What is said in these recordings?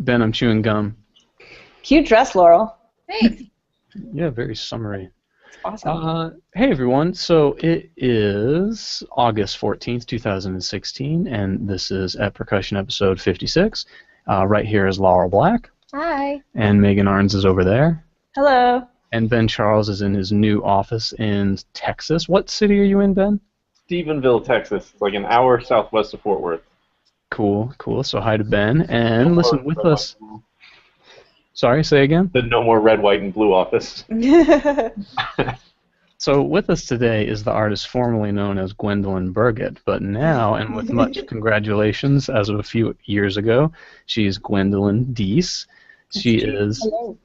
Ben, I'm chewing gum. Cute dress, Laurel. Thanks. Yeah, very summery. Awesome. Hey, everyone. So it is August 14th, 2016, and this is at Percussion episode 56. Right here is Laurel Black. Hi. And Megan Arns is over there. Hello. And Ben Charles is in his new office in Texas. What city are you in, Ben? Stephenville, Texas. It's like an hour southwest of Fort Worth. Cool, cool. So hi to Ben. And listen, with us... Sorry, say again? The no more red, white, and blue office. So with us today is the artist formerly known as Gwendolyn Burgett, but now, and with much congratulations as of a few years ago, she's Gwendolyn Dease. She is... Hello.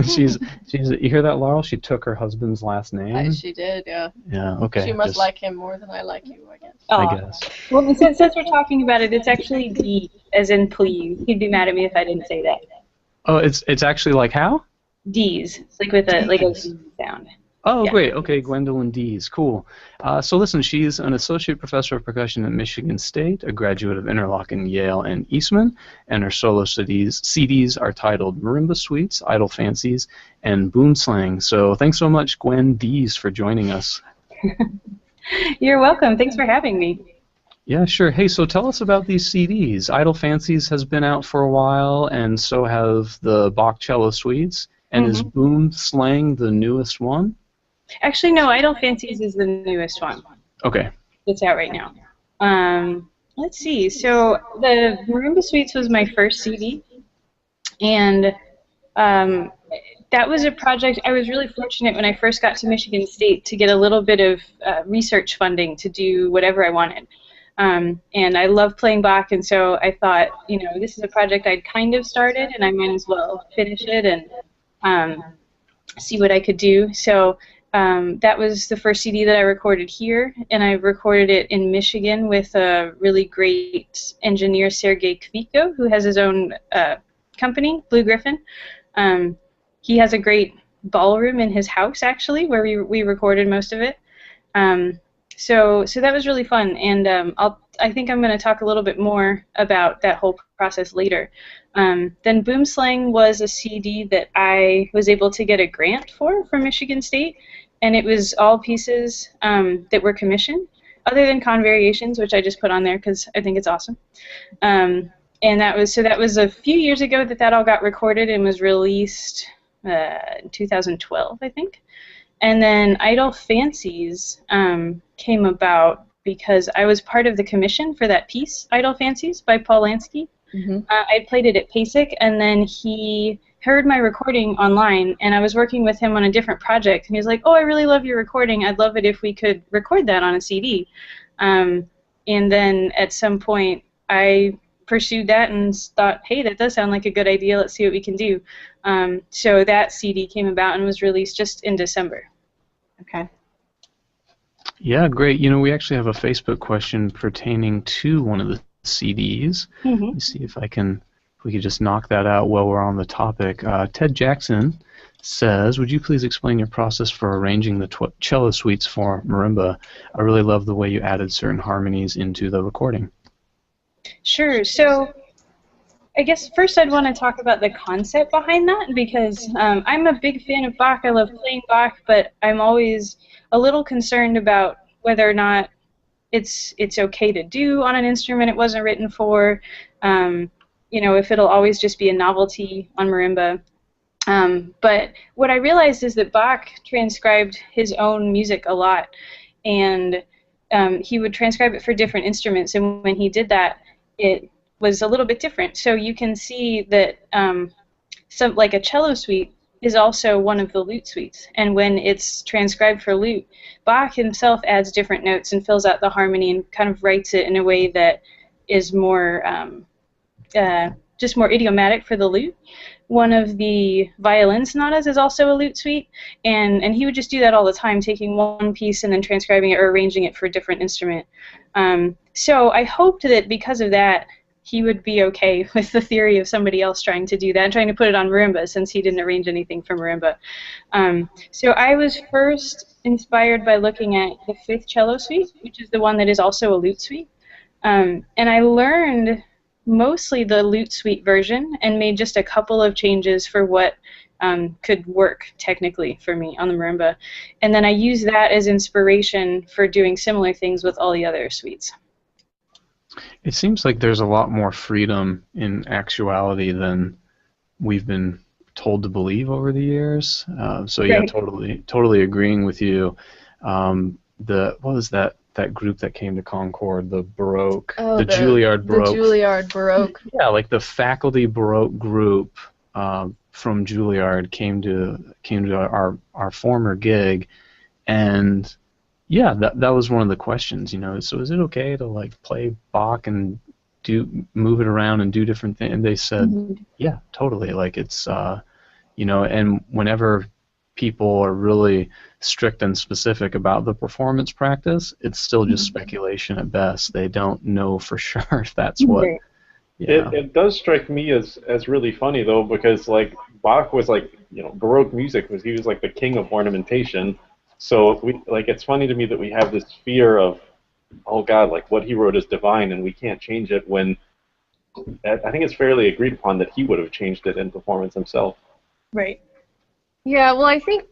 she's you hear that, Laurel? She took her husband's last name. She did, yeah. Yeah, okay. She must like him more than I like you, I guess. I guess. Well, since we're talking about it, it's actually D, as in please. He'd be mad at me if I didn't say that. Oh, it's actually like how? D's, like with a Z sound. Oh, Yeah. great. Okay, Gwendolyn Dease. Cool. So listen, she's an associate professor of percussion at Michigan State, a graduate of Interlochen, Yale, and Eastman, and her solo CDs are titled Marimba Suites, Idle Fancies, and Boom Slang. So thanks so much, Gwen Dease, for joining us. You're welcome. Thanks for having me. Yeah, sure. Hey, so tell us about these CDs. Idle Fancies has been out for a while, and so have the Bach Cello Suites. And is Boom Slang the newest one? Actually, no, Idle Fancies is the newest one. Okay. It's out right now. Let's see. So the Marimba Suites was my first CD, and that was a project. I was really fortunate when I first got to Michigan State to get a little bit of research funding to do whatever I wanted. And I love playing Bach, and so I thought, you know, this is a project I'd kind of started, and I might as well finish it and see what I could do. So that was the first CD that I recorded here, and I recorded it in Michigan with a really great engineer, Sergei Kviko, who has his own company, Blue Griffin. He has a great ballroom in his house, actually, where we recorded most of it. So that was really fun, and I think I'm going to talk a little bit more about that whole process later. Then Boom Slang was a CD that I was able to get a grant for from Michigan State, and it was all pieces that were commissioned, other than Con Variations, which I just put on there because I think it's awesome. And that was a few years ago that all got recorded and was released in 2012, I think. And then Idle Fancies came about because I was part of the commission for that piece, Idle Fancies, by Paul Lansky. I played it at PASIC, and then he heard my recording online, and I was working with him on a different project, and he was like, oh, I really love your recording. I'd love it if we could record that on a CD. And then at some point, I pursued that and thought, hey, that does sound like a good idea. Let's see what we can do. So that CD came about and was released just in December. Okay. Yeah, great. You know, we actually have a Facebook question pertaining to one of the CDs. Let me see if we could just knock that out while we're on the topic. Ted Jackson says, would you please explain your process for arranging the cello suites for marimba? I really love the way you added certain harmonies into the recording. Sure. So I guess first I'd want to talk about the concept behind that, because I'm a big fan of Bach. I love playing Bach, but I'm always a little concerned about whether or not it's okay to do on an instrument it wasn't written for. You know, if it'll always just be a novelty on marimba. But what I realized is that Bach transcribed his own music a lot, and he would transcribe it for different instruments, and when he did that, it was a little bit different. So you can see that like a cello suite is also one of the lute suites, and when it's transcribed for lute, Bach himself adds different notes and fills out the harmony and kind of writes it in a way that is more just more idiomatic for the lute. One of the violin sonatas is also a lute suite, and he would just do that all the time, taking one piece and then transcribing it or arranging it for a different instrument. So I hoped that because of that, he would be okay with the theory of somebody else trying to do that and trying to put it on marimba, since he didn't arrange anything for marimba. So I was first inspired by looking at the 5th cello suite, which is the one that is also a lute suite. And I learned mostly the lute suite version and made just a couple of changes for what could work technically for me on the marimba. And then I use that as inspiration for doing similar things with all the other suites. It seems like there's a lot more freedom in actuality than we've been told to believe over the years. So yeah, totally agreeing with you. What was that group that came to Concord? The Baroque, the Juilliard Baroque. The Juilliard Baroque. Yeah, like the faculty Baroque group from Juilliard came to our former gig, and yeah, that was one of the questions. So is it okay to like play Bach and move it around and do different things? And they said, yeah, totally. Like it's and whenever people are really strict and specific about the performance practice, it's still just speculation at best. They don't know for sure if that's what. Yeah. It does strike me as really funny though, because like Bach was like Baroque music he was like the king of ornamentation. So it's funny to me that we have this fear of, oh God, like what he wrote is divine and we can't change it, when I think it's fairly agreed upon that he would have changed it in performance himself. Right. Yeah, well, I think,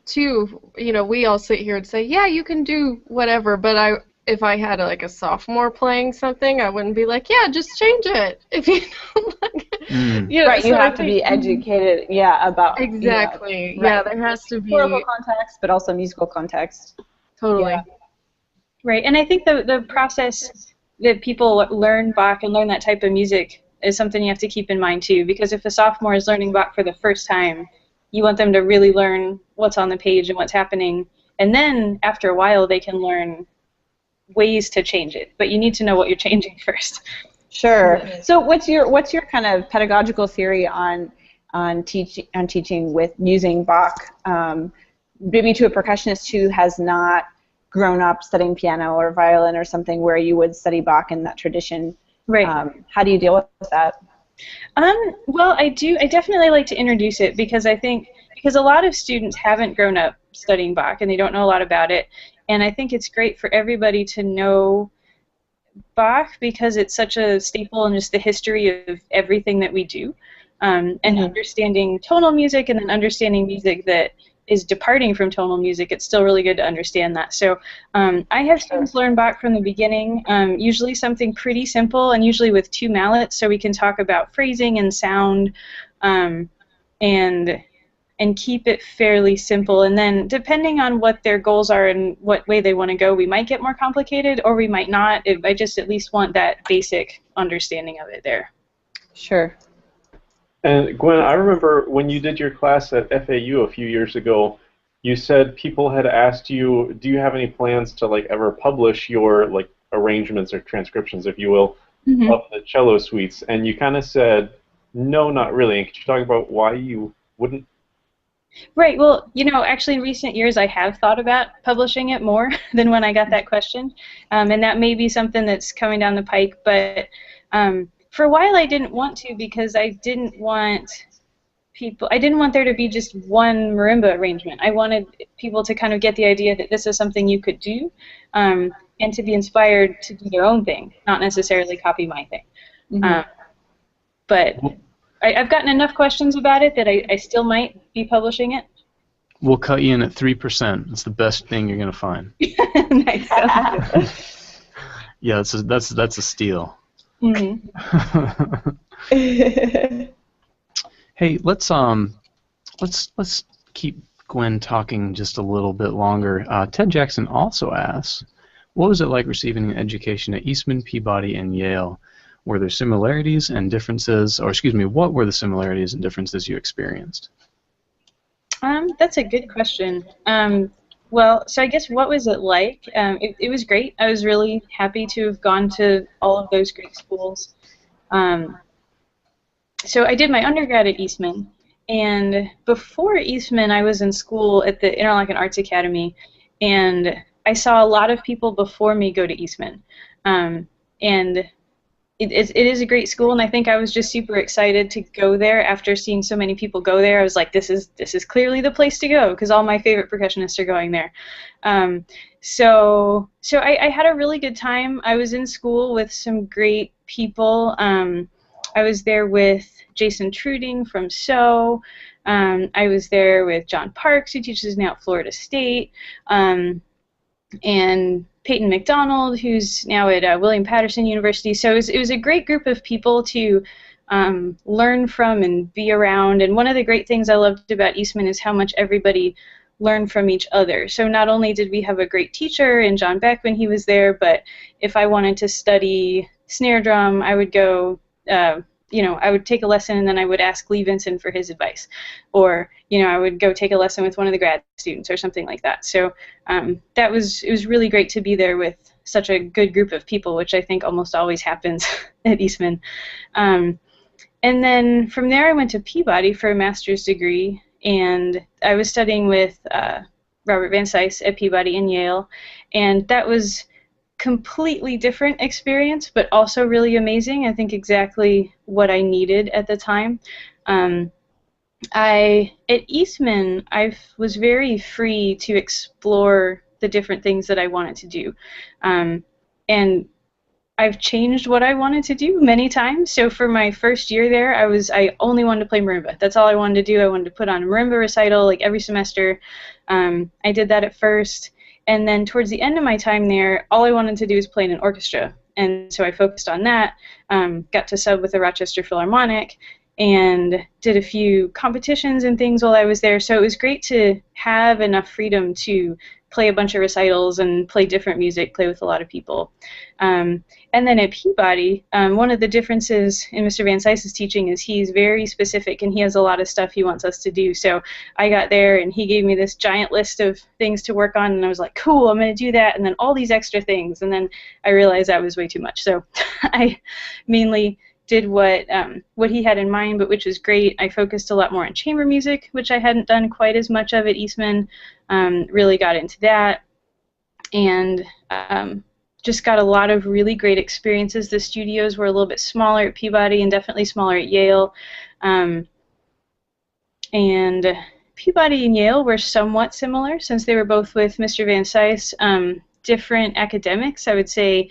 too, we all sit here and say, yeah, you can do whatever, but if I had a sophomore playing something, I wouldn't be like, yeah, just change it. If you don't like it. Right, so you have to be educated, about... Exactly, right. Yeah, there has to be... Historical context, but also musical context. Totally. Yeah. Right, and I think the process that people learn Bach and learn that type of music is something you have to keep in mind, too, because if a sophomore is learning Bach for the first time, you want them to really learn what's on the page and what's happening, and then after a while they can learn ways to change it, but you need to know what you're changing first. Sure. So what's your kind of pedagogical theory on teaching with using Bach, maybe to a percussionist who has not grown up studying piano or violin or something where you would study Bach in that tradition? Right. How do you deal with that? Well, I definitely like to introduce it because a lot of students haven't grown up studying Bach and they don't know a lot about it, and I think it's great for everybody to know Bach because it's such a staple in just the history of everything that we do, and understanding tonal music and then understanding music that is departing from tonal music. It's still really good to understand that. So I have students learn Bach from the beginning, usually something pretty simple and usually with 2 mallets, so we can talk about phrasing and sound and keep it fairly simple. And then depending on what their goals are and what way they want to go, we might get more complicated or we might not. I just at least want that basic understanding of it there. Sure. And Gwen, I remember when you did your class at FAU a few years ago, you said people had asked you, do you have any plans to ever publish your arrangements or transcriptions, if you will, of the cello suites? And you kind of said, no, not really. And could you talk about why you wouldn't? Right. Well, actually in recent years I have thought about publishing it more than when I got that question. And that may be something that's coming down the pike, but for a while I didn't want to because I didn't want there to be just one marimba arrangement. I wanted people to kind of get the idea that this is something you could do, and to be inspired to do their own thing, not necessarily copy my thing. But I've gotten enough questions about it that I still might be publishing it. We'll cut you in at 3%. It's the best thing you're going to find. Nice. Yeah, that's a steal. Hey, let's keep Gwen talking just a little bit longer. Ted Jackson also asks, what was it like receiving an education at Eastman, Peabody, and Yale? Were there similarities and differences, or excuse me, what were the similarities and differences you experienced? That's a good question. Well, so I guess what was it like? It was great. I was really happy to have gone to all of those great schools. So I did my undergrad at Eastman, and before Eastman I was in school at the Interlochen Arts Academy, and I saw a lot of people before me go to Eastman. And it is a great school, and I think I was just super excited to go there after seeing so many people go there. I was like, this is clearly the place to go, because all my favorite percussionists are going there. So I had a really good time. I was in school with some great people. I was there with Jason Truding from So. I was there with John Parks, who teaches now at Florida State, and Peyton McDonald, who's now at William Patterson University. So it was a great group of people to learn from and be around. And one of the great things I loved about Eastman is how much everybody learned from each other. So not only did we have a great teacher in John Beck when he was there, but if I wanted to study snare drum, I would go, I would take a lesson and then I would ask Lee Vinson for his advice. Or, I would go take a lesson with one of the grad students or something like that. So it was really great to be there with such a good group of people, which I think almost always happens at Eastman. And then from there I went to Peabody for a master's degree, and I was studying with Robert Van Sice at Peabody in Yale, and that was completely different experience, but also really amazing. I think exactly what I needed at the time. At Eastman, I was very free to explore the different things that I wanted to do, and I've changed what I wanted to do many times. So for my first year there, I only wanted to play marimba. That's all I wanted to do. I wanted to put on a marimba recital like every semester. I did that at first. And then towards the end of my time there, all I wanted to do was play in an orchestra. And so I focused on that, got to sub with the Rochester Philharmonic, and did a few competitions and things while I was there. So it was great to have enough freedom to play a bunch of recitals and play different music, play with a lot of people. And then at Peabody, one of the differences in Mr. Van Sice's teaching is he's very specific and he has a lot of stuff he wants us to do. So I got there and he gave me this giant list of things to work on, and I was like, cool, I'm going to do that, and then all these extra things. And then I realized that was way too much. So I mainly did what he had in mind, but which was great. I focused a lot more on chamber music, which I hadn't done quite as much of at Eastman. Really got into that, and just got a lot of really great experiences. The studios were a little bit smaller at Peabody and definitely smaller at Yale. And Peabody and Yale were somewhat similar since they were both with Mr. Van Sice. Different academics, I would say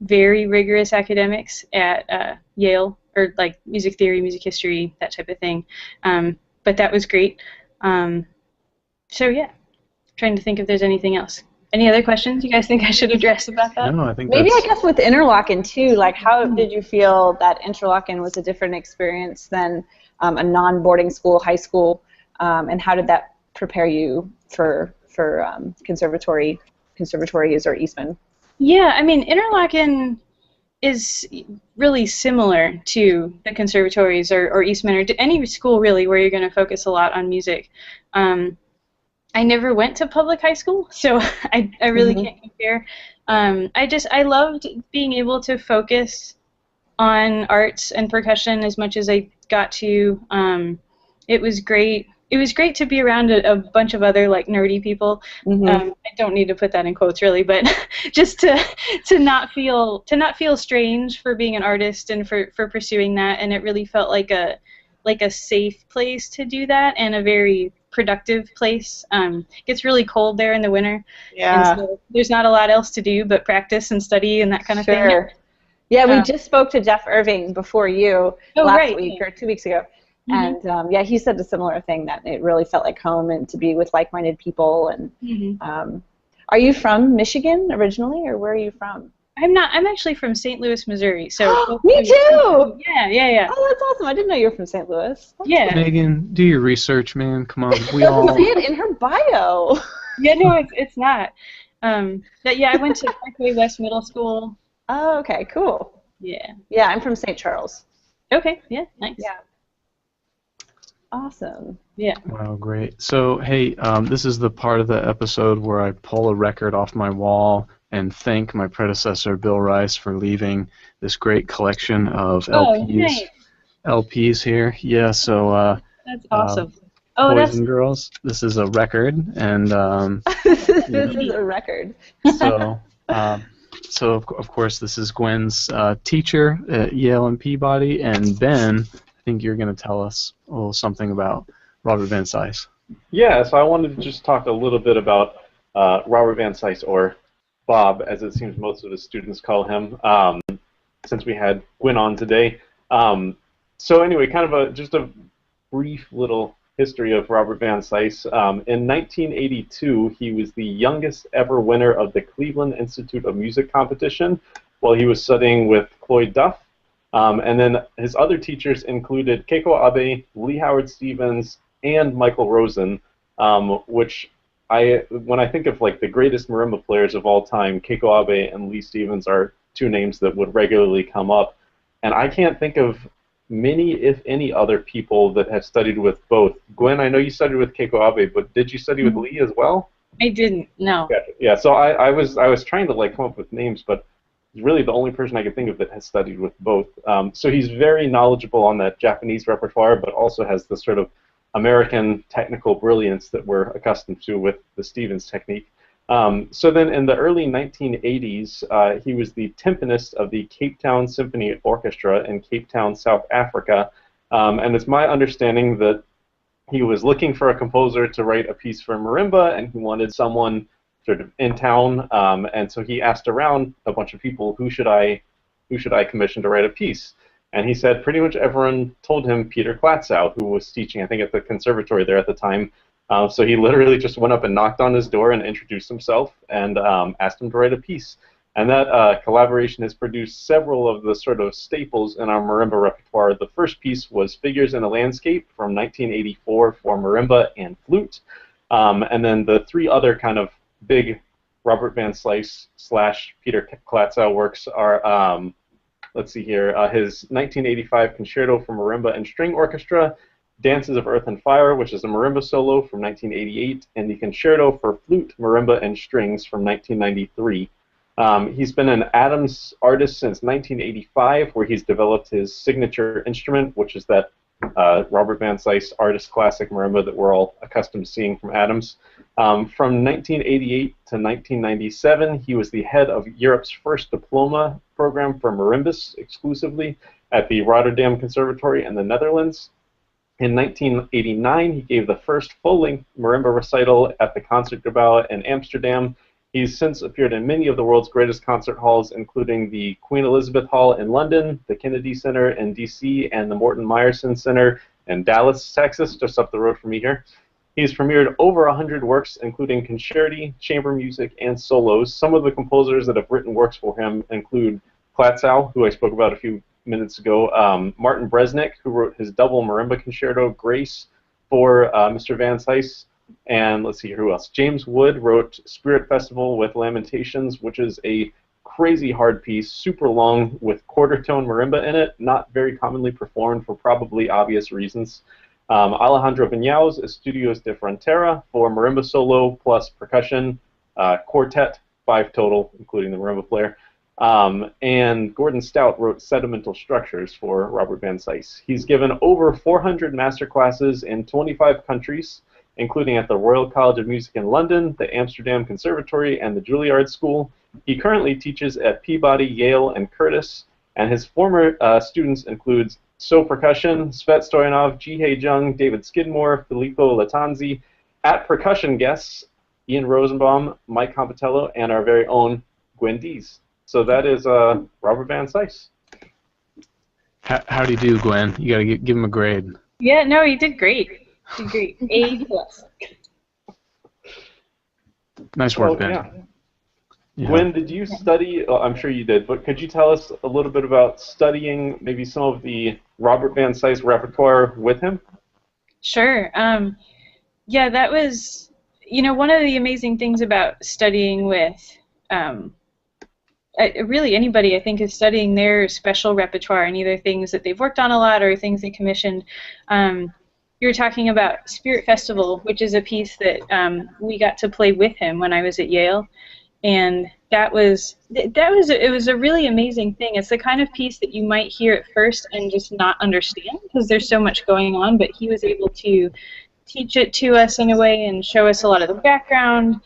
very rigorous academics at Yale, or like music theory, music history, that type of thing. But that was great. So yeah, trying to think if there's anything else. Any other questions you guys think I should address about that? No, I think maybe I guess with Interlochen too, like how did you feel that Interlochen was a different experience than a non-boarding school, high school, and how did that prepare you for conservatories or Eastman? Yeah, I mean, Interlochen is really similar to the conservatories or Eastman or any school really where you're going to focus a lot on music. I never went to public high school, so I really can't compare. I loved being able to focus on arts and percussion as much as I got to. It was great. It was great to be around a bunch of other like nerdy people. I don't need to put that in quotes really, but just to not feel strange for being an artist and for pursuing that, and it really felt like a safe place to do that and a very productive place. It gets really cold there in the winter. Yeah. And so there's not a lot else to do but practice and study and that kind of thing. Yeah, we just spoke to Jeff Irving before you last week or 2 weeks ago. And yeah, he said a similar thing, that it really felt like home and to be with like-minded people. And are you from Michigan originally, or where are you from? I'm not. I'm actually from St. Louis, Missouri. So me too. Yeah. Oh, that's awesome. I didn't know you were from St. Louis. Yeah. Megan, do your research, man. Come on, we all. all. See it in her bio. Yeah, no, it's not. But yeah, I went to Parkway West Middle School. Oh, okay, cool. Yeah. Yeah, I'm from St. Charles. Okay. Yeah. Nice. Yeah. Awesome. Yeah. Wow, great. So, hey, this is the part of the episode where I pull a record off my wall and thank my predecessor, Bill Rice, for leaving this great collection of LPs here. Yeah, so that's awesome. Boys and Girls, this is a record, and this is a record. So So of course this is Gwen's teacher at Yale and Peabody, and Ben, I think you're going to tell us a little something about Robert Van Sice. Yeah, so I wanted to just talk a little bit about Robert Van Sice, or Bob, as it seems most of his students call him, since we had Gwen on today. So anyway, kind of just a brief little history of Robert Van Sice. In 1982, he was the youngest ever winner of the Cleveland Institute of Music competition while he was studying with Cloyd Duff. And then his other teachers included Keiko Abe, Lee Howard Stevens, and Michael Rosen, which when I think of like the greatest marimba players of all time, Keiko Abe and Lee Stevens are two names that would regularly come up. And I can't think of many, if any, other people that have studied with both. Gwen, I know you studied with Keiko Abe, but did you study with Lee as well? I didn't, no. Gotcha. Yeah, so I was trying to like come up with names, but he's really the only person I could think of that has studied with both. So he's very knowledgeable on that Japanese repertoire, but also has the sort of American technical brilliance that we're accustomed to with the Stevens technique. So then in the early 1980s, he was the timpanist of the Cape Town Symphony Orchestra in Cape Town, South Africa. And it's my understanding that he was looking for a composer to write a piece for marimba, and he wanted someone sort of in town. And so he asked around a bunch of people, who should I commission to write a piece? And he said pretty much everyone told him Peter Klatzow, who was teaching, I think, at the conservatory there at the time. So he literally just went up and knocked on his door and introduced himself and asked him to write a piece. And that collaboration has produced several of the sort of staples in our marimba repertoire. The first piece was Figures in a Landscape from 1984 for marimba and flute. And then the three other kind of big Robert Van Sice / Peter Klatzow works are, let's see here, his 1985 Concerto for Marimba and String Orchestra, Dances of Earth and Fire, which is a marimba solo from 1988, and the Concerto for Flute, Marimba, and Strings from 1993. He's been an Adams artist since 1985, where he's developed his signature instrument, which is that Robert Van Sice artist classic marimba that we're all accustomed to seeing from Adams. From 1988 to 1997, he was the head of Europe's first diploma program for marimbas exclusively at the Rotterdam Conservatory in the Netherlands. In 1989, he gave the first full-length marimba recital at the Concertgebouw in Amsterdam. He's since appeared in many of the world's greatest concert halls, including the Queen Elizabeth Hall in London, the Kennedy Center in D.C., and the Morton Meyerson Center in Dallas, Texas, just up the road from me here. He's premiered over 100 works, including concerti, chamber music, and solos. Some of the composers that have written works for him include Klatzow, who I spoke about a few minutes ago, Martin Bresnik, who wrote his double marimba concerto, Grace, for Mr. Van Sice, and let's see here, who else? James Wood wrote Spirit Festival with Lamentations, which is a crazy hard piece, super long, with quarter-tone marimba in it, not very commonly performed for probably obvious reasons. Alejandro Viñao's Estudios de Frontera for marimba solo plus percussion, quartet, 5 total, including the marimba player. And Gordon Stout wrote Sedimental Structures for Robert Van Sice. He's given over 400 masterclasses in 25 countries, including at the Royal College of Music in London, the Amsterdam Conservatory, and the Juilliard School. He currently teaches at Peabody, Yale, and Curtis, and his former students include So Percussion, Svet Stoyanov, Jihei Jung, David Skidmore, Filippo Latanzi. At Percussion guests, Ian Rosenbaum, Mike Compitello, and our very own Gwen Dease. So that is Robert Van Sice. How do you do, Gwen? You gotta give him a grade. Yeah, no, he did great. He did great. A+. Nice work, Ben. Yeah. Yeah. Gwen, did you study, I'm sure you did, but could you tell us a little bit about studying maybe some of the Robert Van Sice repertoire with him? Sure. Yeah, that was, one of the amazing things about studying with really anybody, I think, is studying their special repertoire and either things that they've worked on a lot or things they commissioned. You were talking about Spirit Festival, which is a piece that we got to play with him when I was at Yale, and it was a really amazing thing. It's the kind of piece that you might hear at first and just not understand because there's so much going on, but he was able to teach it to us in a way and show us a lot of the background,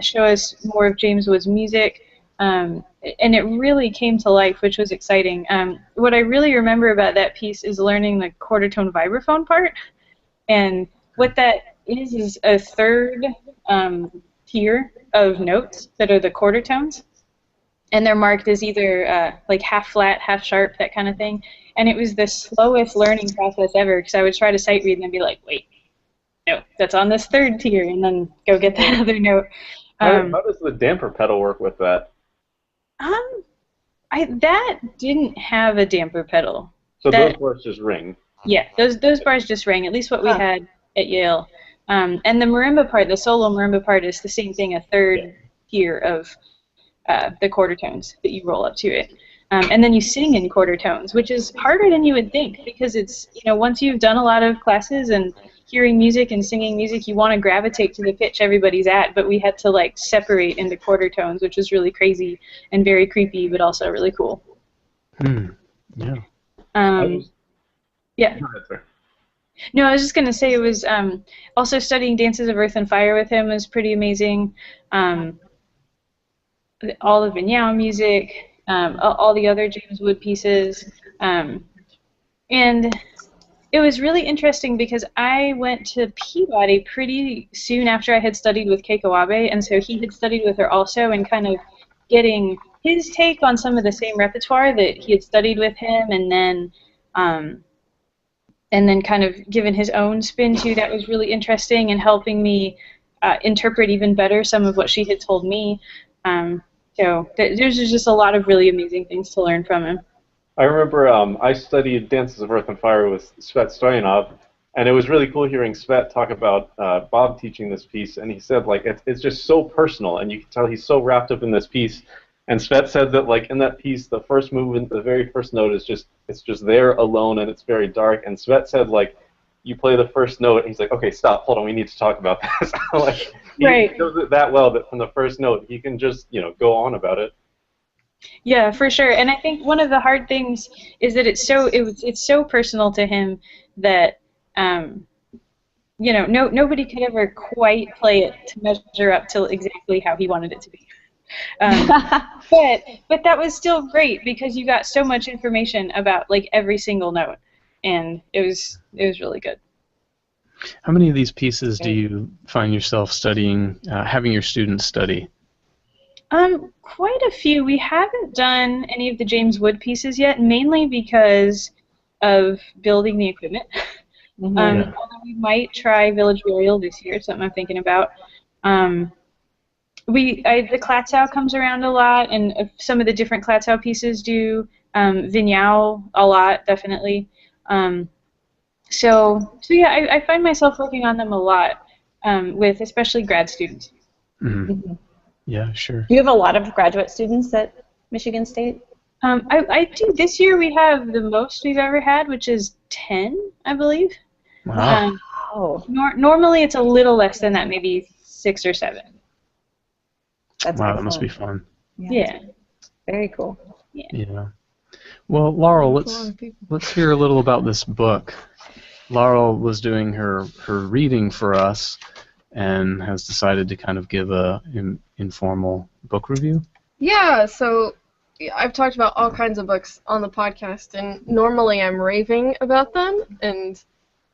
show us more of James Wood's music. and it really came to life, which was exciting. What I really remember about that piece is learning the quarter tone vibraphone part, and what that is a third tier of notes that are the quarter tones, and they're marked as either like half flat, half sharp, that kind of thing. And it was the slowest learning process ever, because I would try to sight read and then be like, wait, no, that's on this third tier, and then go get that other note. How does the damper pedal work with that? That didn't have a damper pedal. So those bars just ring. Yeah, those bars just rang, at least what we had at Yale. And the marimba part, the solo marimba part, is the same thing, a third tier of the quarter tones that you roll up to it. And then you sing in quarter tones, which is harder than you would think, because it's, once you've done a lot of classes and hearing music and singing music, you want to gravitate to the pitch everybody's at, but we had to like separate into quarter tones, which was really crazy and very creepy, but also really cool. Yeah. Yeah. Go ahead, sir. No, I was just going to say it was also studying Dances of Earth and Fire with him was pretty amazing. All the Vignau music, all the other James Wood pieces. And it was really interesting because I went to Peabody pretty soon after I had studied with Keiko Abe, and so he had studied with her also, and kind of getting his take on some of the same repertoire that he had studied with him, and then kind of given his own spin to, that was really interesting, and helping me interpret even better some of what she had told me. So there's just a lot of really amazing things to learn from him. I remember I studied Dances of Earth and Fire with Svet Stoyanov, and it was really cool hearing Svet talk about Bob teaching this piece, and he said, like, it's just so personal, and you can tell he's so wrapped up in this piece. And Svet said that, like, in that piece, the first movement, the very first note is just there alone, and it's very dark. And Svet said, like, you play the first note, and he's like, okay, stop, hold on, we need to talk about this. Like, he knows it that well that from the first note he can just, go on about it. Yeah, for sure. And I think one of the hard things is that it's so personal to him that nobody could ever quite play it to measure up to exactly how he wanted it to be. But that was still great, because you got so much information about like every single note, and it was really good. How many of these pieces do you find yourself studying, having your students study? Quite a few. We haven't done any of the James Wood pieces yet, mainly because of building the equipment. Although we might try Village Royal this year, something I'm thinking about. The Klatzau comes around a lot, and some of the different Klatzau pieces do. Vignau a lot, definitely. So yeah, I find myself working on them a lot, with especially grad students. Yeah, sure. Do you have a lot of graduate students at Michigan State? I do. This year we have the most we've ever had, which is 10, I believe. Wow. Normally it's a little less than that, maybe 6 or 7. That's wow, that must be fun. Yeah. Very cool. Yeah. Well, Laurel, let's hear a little about this book. Laurel was doing her reading for us, and has decided to kind of give an informal book review. Yeah, so I've talked about all kinds of books on the podcast, and normally I'm raving about them, and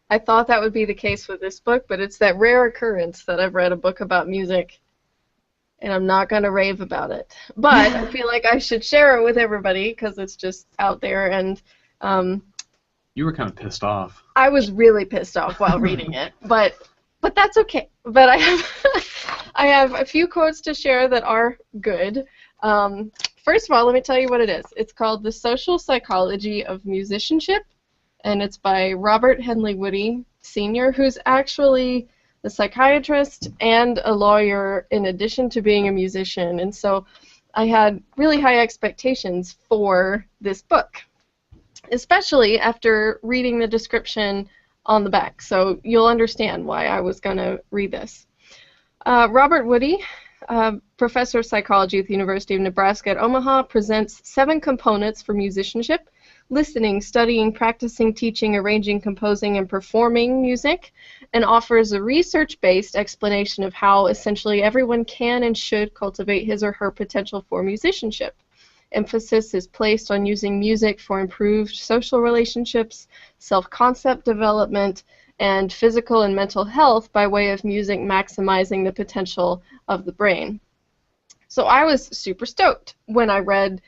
I thought that would be the case with this book, but it's that rare occurrence that I've read a book about music, and I'm not going to rave about it. But I feel like I should share it with everybody, because it's just out there, and you were kind of pissed off. I was really pissed off while reading it, but that's okay. But I have a few quotes to share that are good. First of all, let me tell you what it is. It's called The Social Psychology of Musicianship, and it's by Robert Henley Woody, Sr., who's actually a psychiatrist and a lawyer in addition to being a musician. And so I had really high expectations for this book, especially after reading the description on the back. So you'll understand why I was going to read this. Robert Woody, professor of psychology at the University of Nebraska at Omaha, presents 7 components for musicianship: listening, studying, practicing, teaching, arranging, composing, and performing music. and offers a research-based explanation of how essentially everyone can and should cultivate his or her potential for musicianship. Emphasis is placed on using music for improved social relationships, self-concept development, and physical and mental health by way of music maximizing the potential of the brain. So I was super stoked when I read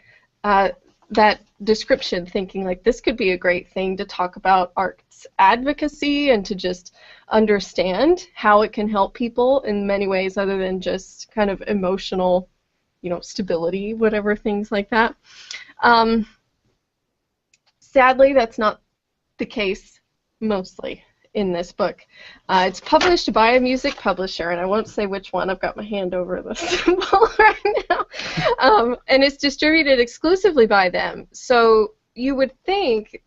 that description, thinking like this could be a great thing to talk about arts advocacy and to just understand how it can help people in many ways other than just kind of emotional, stability, whatever, things like that. Sadly, that's not the case mostly in this book. It's published by a music publisher, and I won't say which one. I've got my hand over the symbol right now. And it's distributed exclusively by them. So you would think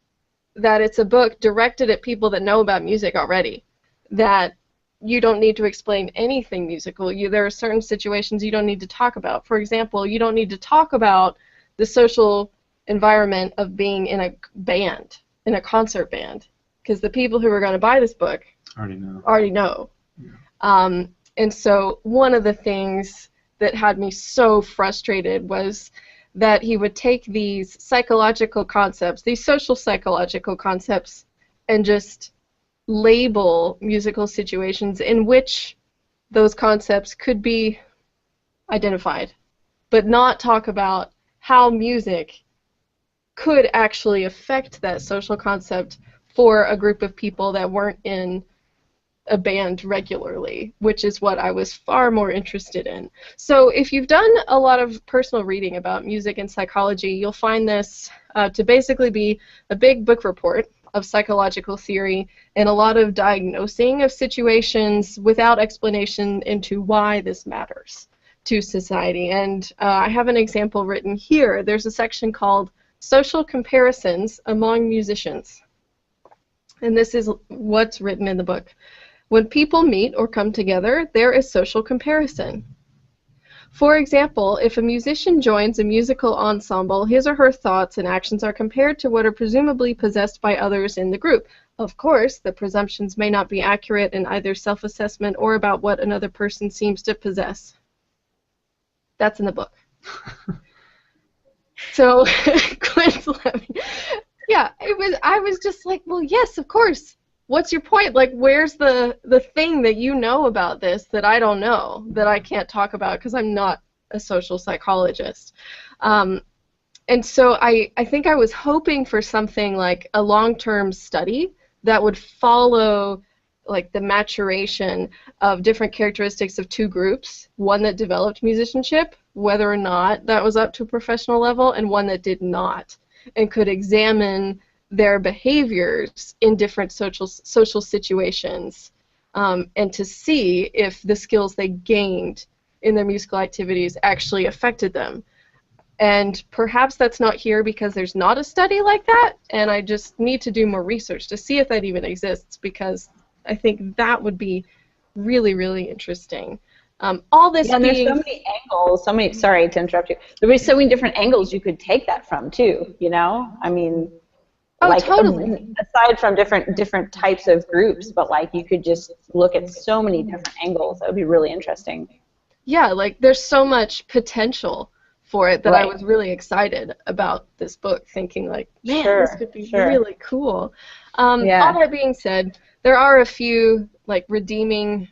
that it's a book directed at people that know about music already, that you don't need to explain anything musical. There are certain situations you don't need to talk about. For example, you don't need to talk about the social environment of being in a band, in a concert band, because the people who are going to buy this book already know. Yeah. And so one of the things that had me so frustrated was that he would take these psychological concepts, these social psychological concepts, and just label musical situations in which those concepts could be identified, but not talk about how music could actually affect that social concept for a group of people that weren't in a band regularly, which is what I was far more interested in. So if you've done a lot of personal reading about music and psychology, you'll find this to basically be a big book report of psychological theory and a lot of diagnosing of situations without explanation into why this matters to society. And I have an example written here. There's a section called Social Comparisons Among Musicians. And this is what's written in the book. When people meet or come together, there is social comparison. For example, if a musician joins a musical ensemble, his or her thoughts and actions are compared to what are presumably possessed by others in the group. Of course, the presumptions may not be accurate in either self-assessment or about what another person seems to possess. That's in the book. So, Gwen's laughing. Yeah, I was just like, well, yes, of course. What's your point? Like, where's the thing that you know about this that I don't know, that I can't talk about because I'm not a social psychologist? And so I think I was hoping for something like a long-term study that would follow like the maturation of different characteristics of two groups, one that developed musicianship, whether or not that was up to a professional level, and one that did not, and could examine their behaviors in different social situations, and to see if the skills they gained in their musical activities actually affected them. And perhaps that's not here because there's not a study like that, and I just need to do more research to see if that even exists, because I think that would be really, really interesting. All this and there's so many angles, sorry to interrupt you, there's so many different angles you could take that from too, I mean, totally. Aside from different types of groups, but like you could just look at so many different angles. That would be really interesting. Yeah, like there's so much potential for it that I was really excited about this book, thinking like, man, this could be really cool. All that being said, there are a few like redeeming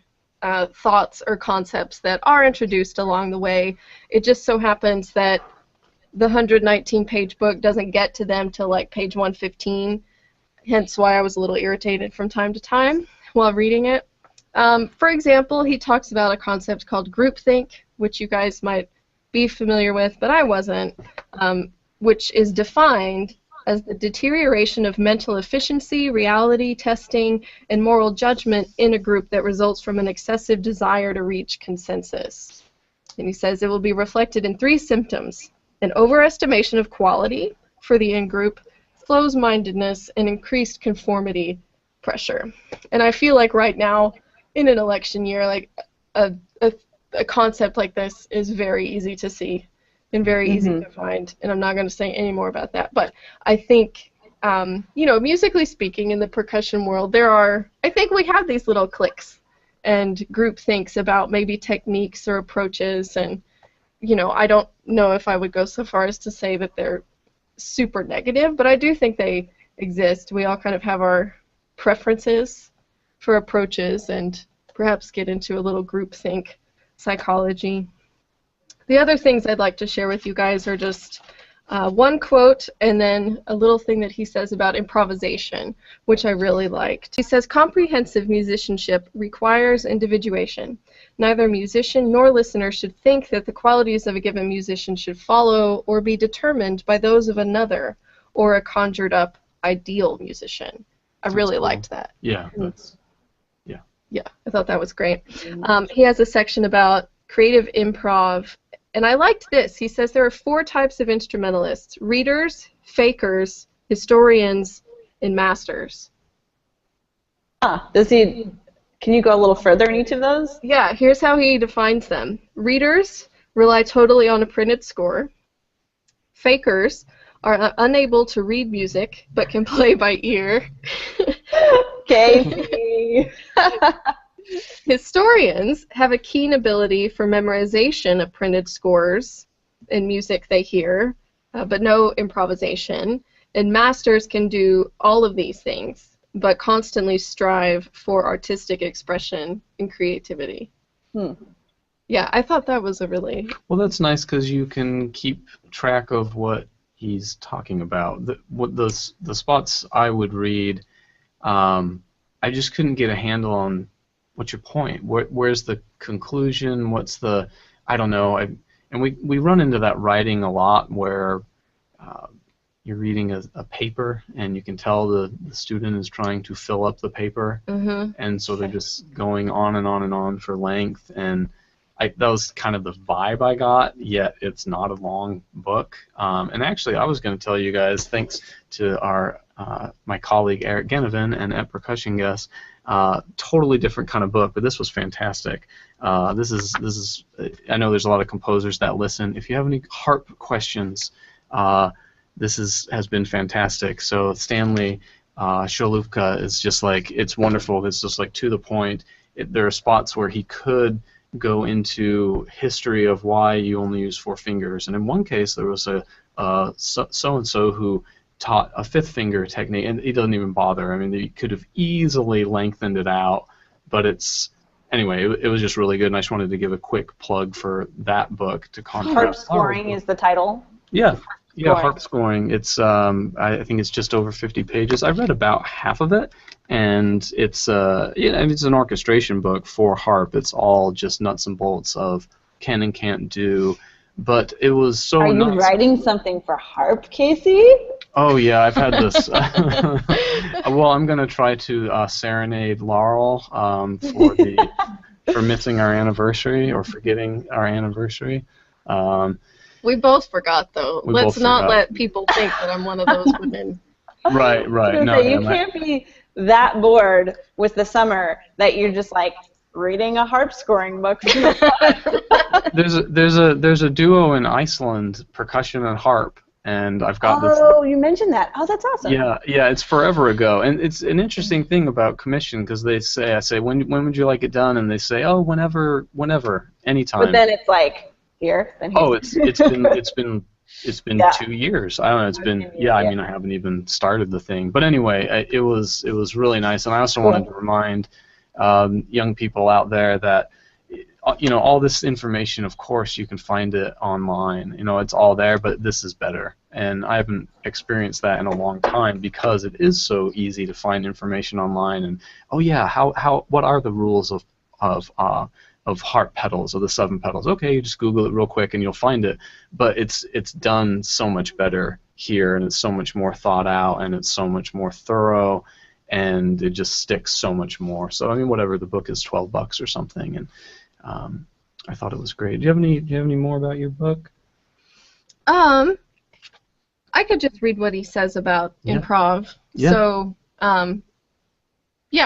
thoughts or concepts that are introduced along the way. It just so happens that the 119-page book doesn't get to them till like page 115, hence why I was a little irritated from time to time while reading it. For example, he talks about a concept called groupthink, which you guys might be familiar with, but I wasn't, which is defined as the deterioration of mental efficiency, reality testing, and moral judgment in a group that results from an excessive desire to reach consensus. And he says it will be reflected in 3 symptoms: an overestimation of quality for the in-group, closed-mindedness, and increased conformity pressure. And I feel like right now, in an election year, like a concept like this is very easy to see and very easy to find, and I'm not going to say any more about that. But I think you know, musically speaking, in the percussion world, I think we have these little cliques and group thinks about maybe techniques or approaches, and, you know, I don't know if I would go so far as to say that they're super negative, but I do think they exist. We all kind of have our preferences for approaches and perhaps get into a little groupthink psychology. The other things I'd like to share with you guys are just one quote and then a little thing that he says about improvisation, which I really liked. He says, "Comprehensive musicianship requires individuation. Neither musician nor listener should think that the qualities of a given musician should follow or be determined by those of another or a conjured-up ideal musician." I really liked that. Yeah, Yeah, I thought that was great. He has a section about creative improv, and I liked this. He says there are 4 types of instrumentalists: readers, fakers, historians, and masters. Can you go a little further in each of those? Yeah, here's how he defines them. Readers rely totally on a printed score. Fakers are unable to read music but can play by ear. Casey. Historians have a keen ability for memorization of printed scores and music they hear, but no improvisation. And masters can do all of these things, but constantly strive for artistic expression and creativity. Yeah, I thought that was a really... Well, that's nice because you can keep track of what he's talking about. The spots I would read, I just couldn't get a handle on what's your point. Where's the conclusion? What's the... I don't know. And we run into that writing a lot where you're reading a paper and you can tell the student is trying to fill up the paper, and so they're just going on and on and on for length, and that was kind of the vibe I got, yet it's not a long book. And actually, I was going to tell you guys, thanks to my colleague Eric Genovan and at Percussion guest, totally different kind of book, but this was fantastic. This is I know there's a lot of composers that listen. If you have any harp questions, this has been fantastic. So Stanley Sholupka is just like, it's wonderful. It's just like to the point. There are spots where he could go into history of why you only use 4 fingers. And in one case, there was a so-and-so who taught a 5th finger technique, and he doesn't even bother. I mean, he could have easily lengthened it out, but anyway, it was just really good, and I just wanted to give a quick plug for that book to contrast. Harp Scoring is the title? Yeah, Harp Scoring. It's I think it's just over 50 pages. I've read about half of it, and it's it's an orchestration book for harp. It's all just nuts and bolts of can and can't do. But it was so nice. Are you writing something for harp, Casey? Oh yeah, I've had this. Well, I'm gonna try to serenade Laurel for missing our anniversary or forgetting our anniversary. We both forgot, though. Let's not let people think that I'm one of those women. Right. No, you can't be that bored with the summer that you're just like reading a harp scoring book. There's a duo in Iceland, percussion and harp, and I've got this. Oh, you mentioned that. Oh, that's awesome. Yeah, it's forever ago, and it's an interesting thing about commission because I say when would you like it done, and they say whenever, anytime. But then it's like. Here, oh, it's been 2 years. I don't know. It's been I mean, I haven't even started the thing, but anyway, it was really nice, and I also wanted to remind young people out there that all this information, of course, you can find it online. It's all there, but this is better, and I haven't experienced that in a long time because it is so easy to find information online. And what are the rules of harp pedals or the 7 pedals? Okay, you just Google it real quick and you'll find it. But it's done so much better here, and it's so much more thought out, and it's so much more thorough, and it just sticks so much more. So I mean, whatever, the book is $12 or something, and I thought it was great. Do you have any more about your book? I could just read what he says about improv. Yeah. So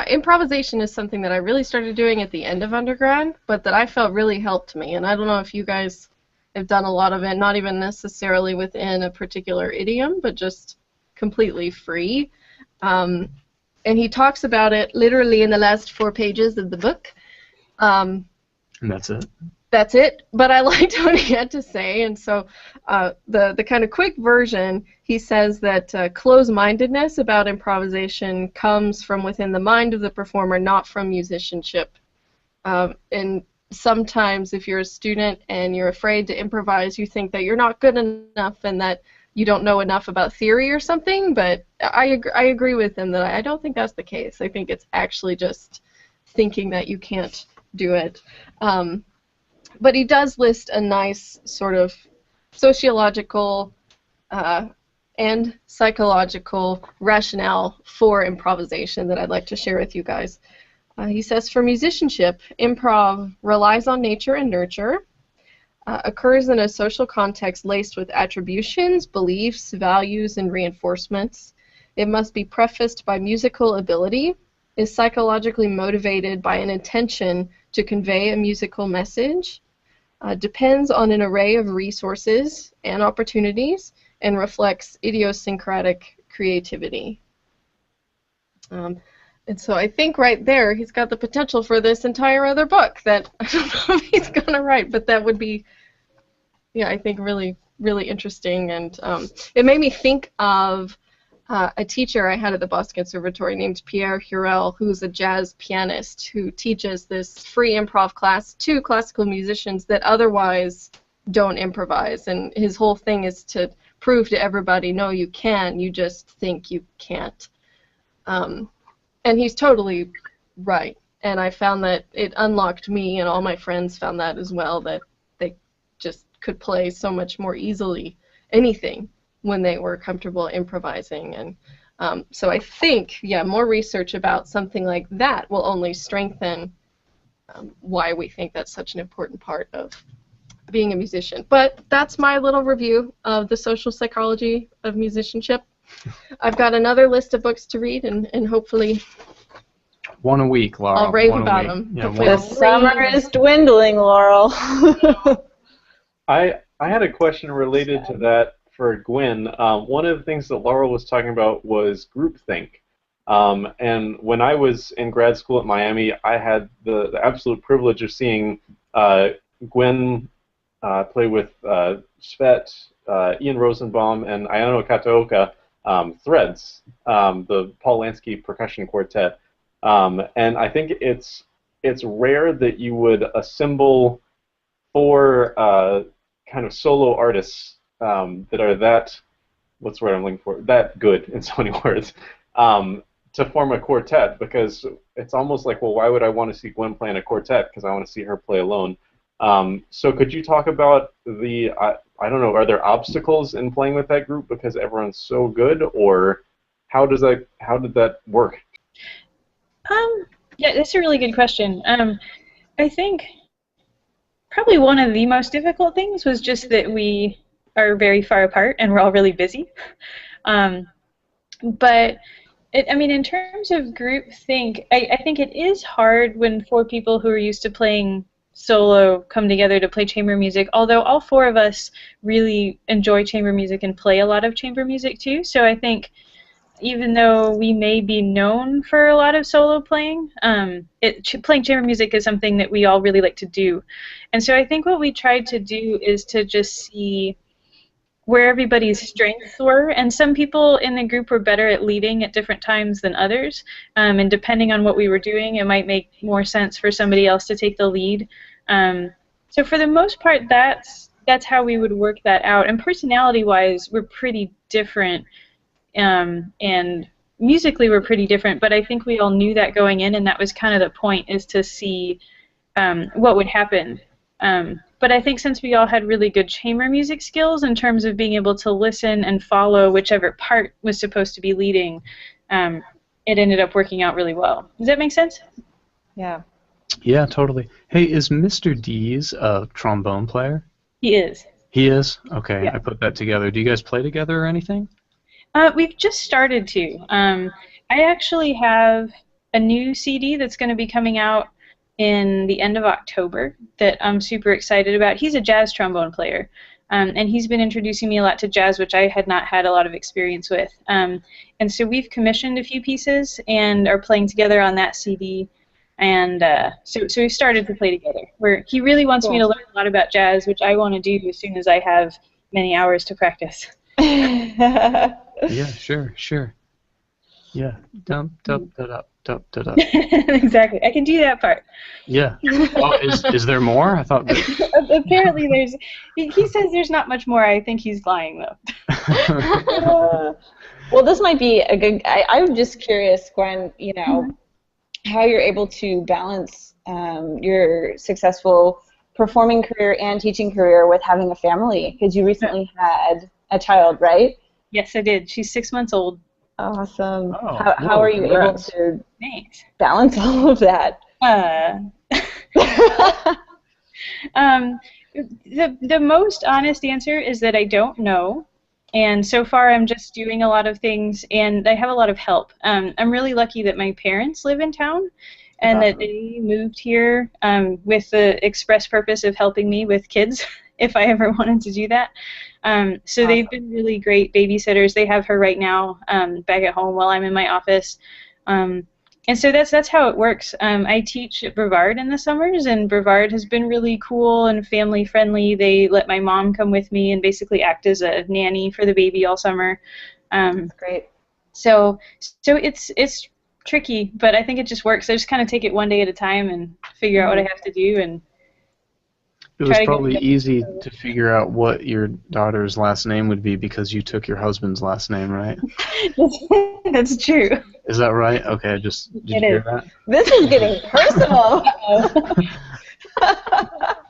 improvisation is something that I really started doing at the end of undergrad, but that I felt really helped me. And I don't know if you guys have done a lot of it, not even necessarily within a particular idiom, but just completely free. And he talks about it literally in the last 4 pages of the book. And that's it? That's it, but I liked what he had to say, and so the kind of quick version, he says that close-mindedness about improvisation comes from within the mind of the performer, not from musicianship. And sometimes if you're a student and you're afraid to improvise, you think that you're not good enough and that you don't know enough about theory or something, but I agree with him that I don't think that's the case. I think it's actually just thinking that you can't do it. But he does list a nice sort of sociological and psychological rationale for improvisation that I'd like to share with you guys. He says, for musicianship, improv relies on nature and nurture, occurs in a social context laced with attributions, beliefs, values, and reinforcements. It must be prefaced by musical ability, is psychologically motivated by an intention to convey a musical message, depends on an array of resources and opportunities, and reflects idiosyncratic creativity. And so I think right there he's got the potential for this entire other book that I don't know if he's going to write, but that would be, yeah, I think really, really interesting. And it made me think of a teacher I had at the Boston Conservatory named Pierre Hurel, who's a jazz pianist who teaches this free improv class to classical musicians that otherwise don't improvise. And his whole thing is to prove to everybody, no, you can, you just think you can't. And he's totally right. And I found that it unlocked me, and all my friends found that as well, that they just could play so much more easily anything when they were comfortable improvising. And so I think, yeah, more research about something like that will only strengthen why we think that's such an important part of being a musician. But that's my little review of the social psychology of musicianship. I've got another list of books to read, and hopefully one a week, Laurel. I'll rave about them. Yeah, the summer is dwindling, Laurel. I had a question related to that for Gwen. One of the things that Laurel was talking about was groupthink. And when I was in grad school at Miami, I had the absolute privilege of seeing Gwen play with Svet, Ian Rosenbaum, and Ayano Kataoka Threads, the Paul Lansky percussion quartet. And I think it's rare that you would assemble 4 kind of solo artists that are that, what's the word I'm looking for, that good in so many words, to form a quartet, because it's almost like, well, why would I want to see Gwen play in a quartet? Because I want to see her play alone. So could you talk about the, I don't know, are there obstacles in playing with that group because everyone's so good, or how did that work? Yeah, that's a really good question. I think probably one of the most difficult things was just that we are very far apart and we're all really busy. But I mean, in terms of groupthink, I think it is hard when 4 people who are used to playing solo come together to play chamber music, although all 4 of us really enjoy chamber music and play a lot of chamber music too. So I think even though we may be known for a lot of solo playing, playing chamber music is something that we all really like to do. And so I think what we tried to do is to just see where everybody's strengths were, and some people in the group were better at leading at different times than others, and depending on what we were doing, it might make more sense for somebody else to take the lead. So for the most part, that's how we would work that out. And personality-wise, we're pretty different, and musically we're pretty different, but I think we all knew that going in, and that was kind of the point, is to see what would happen. But I think since we all had really good chamber music skills in terms of being able to listen and follow whichever part was supposed to be leading, it ended up working out really well. Does that make sense? Yeah. Yeah, totally. Hey, is Mr. Dease a trombone player? He is. He is? Okay, Yeah. I put that together. Do you guys play together or anything? We've just started to. I actually have a new CD that's going to be coming out in the end of October that I'm super excited about. He's a jazz trombone player, And he's been introducing me a lot to jazz, which I had not had a lot of experience with. And so we've commissioned a few pieces and are playing together on that CD. And so we started to play together. Where he really wants me to learn a lot about jazz, which I want to do as soon as I have many hours to practice. Yeah, sure. Yeah, dump, up. Exactly. I can do that part. Yeah. Oh, is there more? I thought that... Apparently there's... He says there's not much more. I think he's lying, though. Well, this might be a good... I'm just curious, Gwen, you know, how you're able to balance your successful performing career and teaching career with having a family, because you recently had a child, right? Yes, I did. She's 6 months old. Awesome. Oh, how are you able to balance all of that? The most honest answer is that I don't know. And so far I'm just doing a lot of things, and I have a lot of help. I'm really lucky that my parents live in town, and that they moved here with the express purpose of helping me with kids if I ever wanted to do that. So they've been really great babysitters. They have her right now back at home while I'm in my office. And so that's how it works. I teach at Brevard in the summers, and Brevard has been really cool and family friendly. They let my mom come with me and basically act as a nanny for the baby all summer. That's great. So it's tricky, but I think it just works. I just kind of take it one day at a time and figure out what I have to do. And it was probably easy to figure out what your daughter's last name would be because you took your husband's last name, right? That's true. Is that right? Okay, did you hear that? This is getting personal.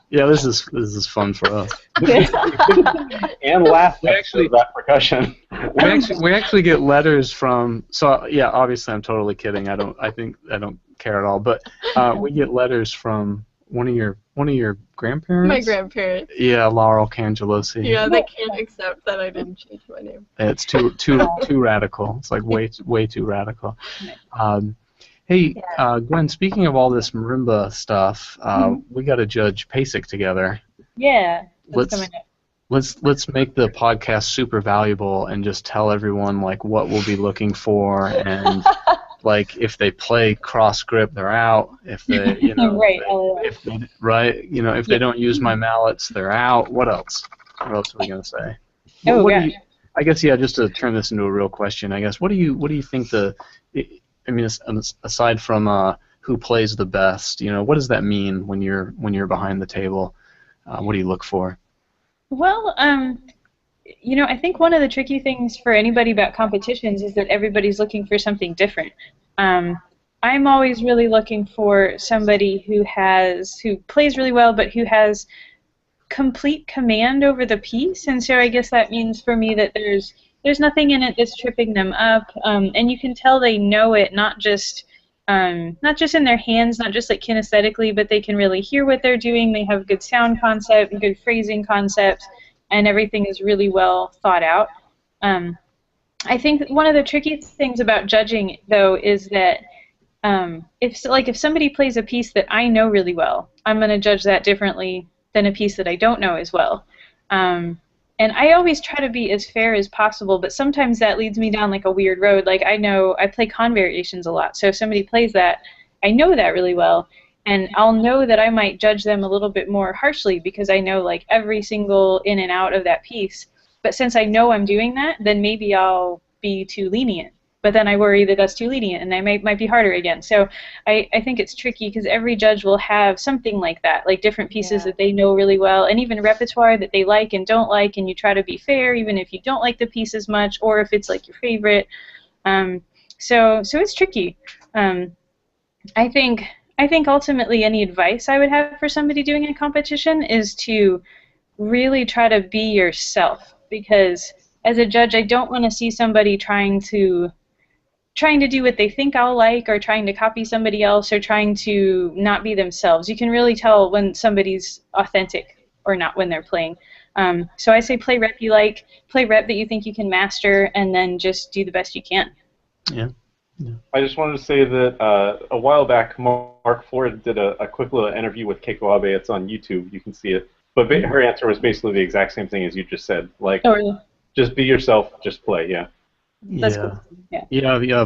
Yeah, this is fun for us. And last actually that percussion. We actually get letters from. So yeah, obviously I'm totally kidding. I don't care at all. But we get letters from one of your grandparents. My grandparents. Yeah, Laurel Cangelosi. Yeah, they can't accept that I didn't change my name. It's too radical. It's like way too radical. Hey, Gwen, speaking of all this marimba stuff, we got to judge PASIC together. Yeah. Let's make the podcast super valuable and just tell everyone like what we'll be looking for, and like if they play cross grip, they're out. If they, if they don't use my mallets, they're out. What else? What else are we gonna say? I guess just to turn this into a real question, I guess what do you think aside from who plays the best, what does that mean when you're behind the table? What do you look for? Well, I think one of the tricky things for anybody about competitions is that everybody's looking for something different. I'm always really looking for somebody who plays really well, but who has complete command over the piece, and so I guess that means for me that there's nothing in it that's tripping them up, and you can tell they know it, not just in their hands, not just like kinesthetically, but they can really hear what they're doing. They have good sound concept and good phrasing concepts, and everything is really well thought out. I think one of the tricky things about judging, though, is that if somebody plays a piece that I know really well, I'm going to judge that differently than a piece that I don't know as well. And I always try to be as fair as possible, but sometimes that leads me down like a weird road. Like I play con variations a lot, so if somebody plays that, I know that really well, and I'll know that I might judge them a little bit more harshly because I know like every single in and out of that piece. But since I know I'm doing that, then maybe I'll be too lenient. But then I worry that that's too lenient, and I might be harder again. So I think it's tricky because every judge will have something like that, like different pieces that they know really well, and even repertoire that they like and don't like, and you try to be fair even if you don't like the piece as much or if it's like your favorite. So it's tricky. I think ultimately any advice I would have for somebody doing a competition is to really try to be yourself, because as a judge I don't want to see somebody trying to do what they think I'll like, or trying to copy somebody else, or trying to not be themselves. You can really tell when somebody's authentic or not when they're playing. So I say play rep you like, play rep that you think you can master, and then just do the best you can. Yeah. I just wanted to say that a while back, Mark Ford did a quick little interview with Keiko Abe. It's on YouTube. You can see it. But her answer was basically the exact same thing as you just said. Like, Oh, really? just be yourself, just play. Yeah. That's cool. Yeah.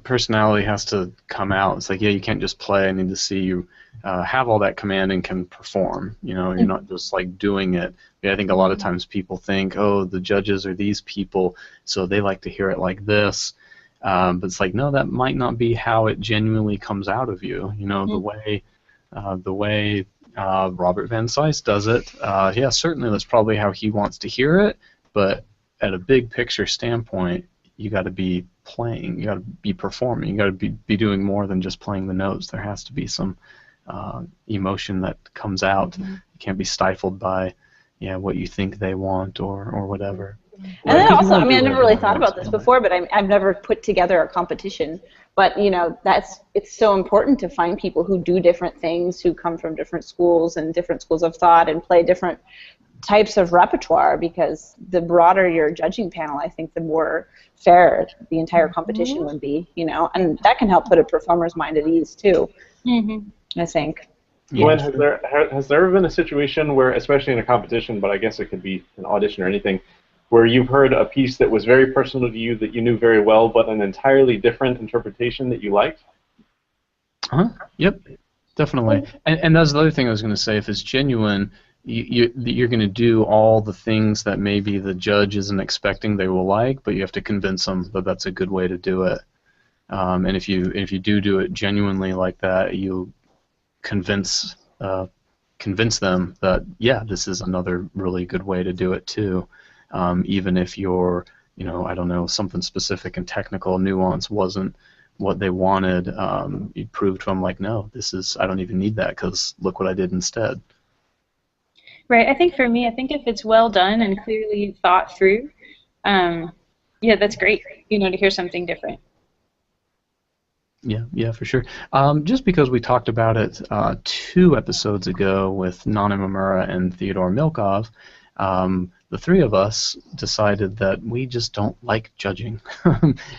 Personality has to come out. It's like, yeah, you can't just play. I need to see you have all that command and can perform. You know, you're not just like doing it. Yeah, I think a lot of times people think, oh, the judges are these people, so they like to hear it like this. But it's like, no, that might not be how it genuinely comes out of you. You know, the way Robert Van Sice does it. Yeah, certainly that's probably how he wants to hear it. But at a big picture standpoint, you got to be playing, you got to be performing, you got to be doing more than just playing the notes. There has to be some emotion that comes out. You can't be stifled by, what you think they want or whatever. And then also, I mean, I never really thought about this before, but I've never put together a competition. But you know, it's so important to find people who do different things, who come from different schools and different schools of thought, and play different types of repertoire, because the broader your judging panel, I think the more fair the entire competition would be, you know, and that can help put a performer's mind at ease too, I think. Gwen, has there ever been a situation where, especially in a competition, but I guess it could be an audition or anything, where you've heard a piece that was very personal to you, that you knew very well, but an entirely different interpretation that you liked? Yep, definitely. And that's the other thing I was going to say. If it's genuine, you're going to do all the things that maybe the judge isn't expecting they will like, but you have to convince them that that's a good way to do it. And if you do it genuinely like that, you convince them that, yeah, this is another really good way to do it too. Even if your, I don't know, something specific and technical nuance wasn't what they wanted, you prove to them, like, no, I don't even need that, because look what I did instead. Right. I think for me, if it's well done and clearly thought through, that's great, to hear something different. Yeah, for sure. Just because we talked about it 2 episodes ago with Nana Mamura and Theodore Milkov, the 3 of us decided that we just don't like judging.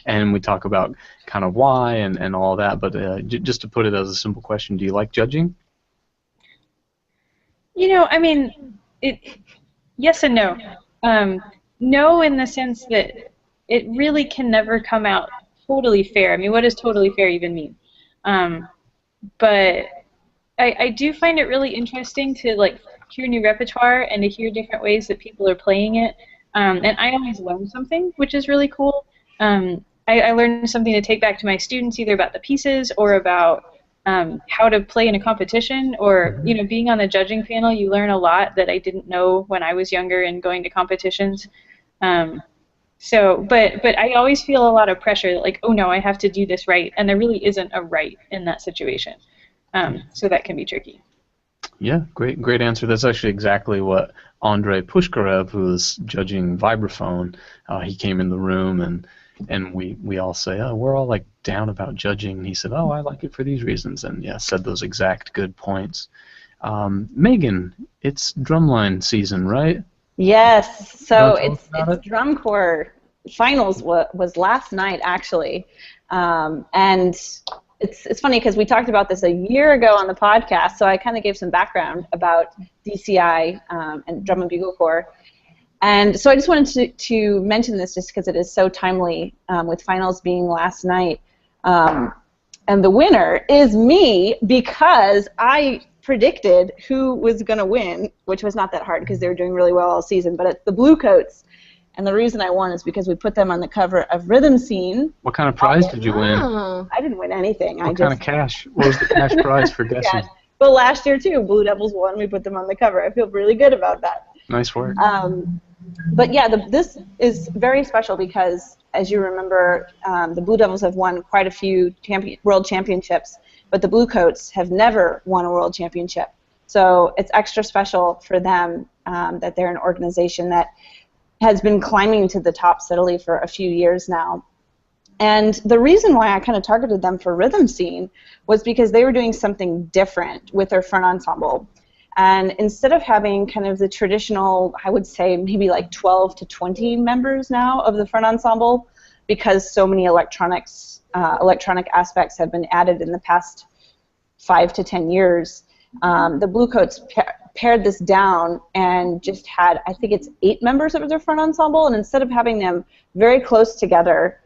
And we talk about kind of why and all that, but just to put it as a simple question, do you like judging? I mean, yes and no. No, in the sense that it really can never come out totally fair. I mean, what does totally fair even mean? But I do find it really interesting to hear new repertoire and to hear different ways that people are playing it. And I always learn something, which is really cool. I learned something to take back to my students, either about the pieces or about how to play in a competition, or being on the judging panel. You learn a lot that I didn't know when I was younger and going to competitions. But I always feel a lot of pressure, like, oh no, I have to do this right, and there really isn't a right in that situation. So that can be tricky. Yeah, great answer. That's actually exactly what Andrei Pushkarev, who was judging vibraphone, he came in the room and we all say, oh, we're all down about judging. And he said, oh, I like it for these reasons, and said those exact good points. Megan, it's drumline season, right? Yes. So it's drum corps finals was last night, actually, and it's funny because we talked about this a year ago on the podcast. So I kind of gave some background about DCI and Drum and Bugle Corps. And so I just wanted to mention this just because it is so timely, with finals being last night. And the winner is me, because I predicted who was going to win, which was not that hard because they were doing really well all season, but it's the Bluecoats. And the reason I won is because we put them on the cover of Rhythm Scene. What kind of prize did you win? I didn't win anything. What kind of cash? What was the cash prize for guessing? But last year, too, Blue Devils won. We put them on the cover. I feel really good about that. Nice work. But yeah, this is very special because, as you remember, the Blue Devils have won quite a few world championships, but the Bluecoats have never won a world championship. So it's extra special for them that they're an organization that has been climbing to the top steadily for a few years now. And the reason why I kind of targeted them for Rhythm Scene was because they were doing something different with their front ensemble. And instead of having kind of the traditional, I would say maybe 12 to 20 members now of the front ensemble, because so many electronic aspects have been added in the past 5 to 10 years, the Bluecoats pared this down and just had, I think it's 8 members of their front ensemble, and instead of having them very close together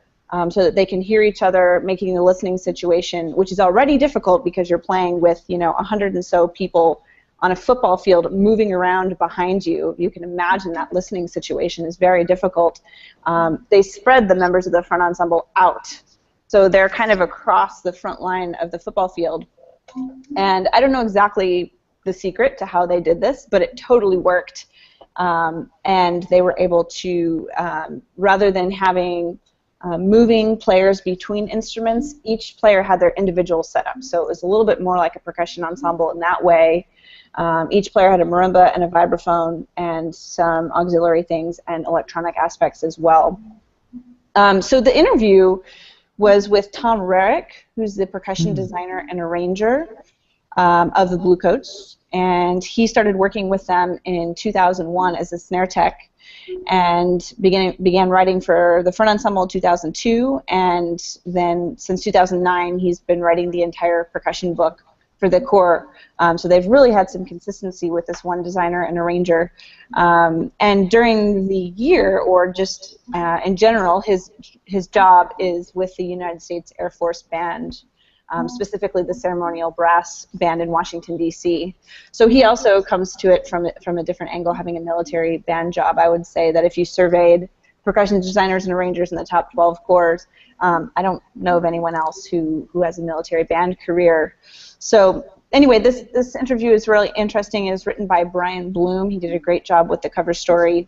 so that they can hear each other, making the listening situation, which is already difficult because you're playing with 100 and so people on a football field moving around behind you. You can imagine that listening situation is very difficult. They spread the members of the front ensemble out. So they're kind of across the front line of the football field. And I don't know exactly the secret to how they did this, but it totally worked. And they were able to, rather than having moving players between instruments, each player had their individual setup. So it was a little bit more like a percussion ensemble in that way. Each player had a marimba and a vibraphone and some auxiliary things and electronic aspects as well. So the interview was with Tom Rarick, who's the percussion designer and arranger of the Bluecoats, and he started working with them in 2001 as a snare tech, and began writing for the front ensemble in 2002, and then since 2009 he's been writing the entire percussion book for the corps. So they've really had some consistency with this one designer and arranger. And during the year, or just in general, his job is with the United States Air Force Band, specifically the ceremonial brass band in Washington, D.C. So he also comes to it from a different angle, having a military band job. I would say that if you surveyed percussion designers and arrangers in the top 12 corps, I don't know of anyone else who has a military band career. So anyway, this interview is really interesting. It was written by Brian Bloom. He did a great job with the cover story.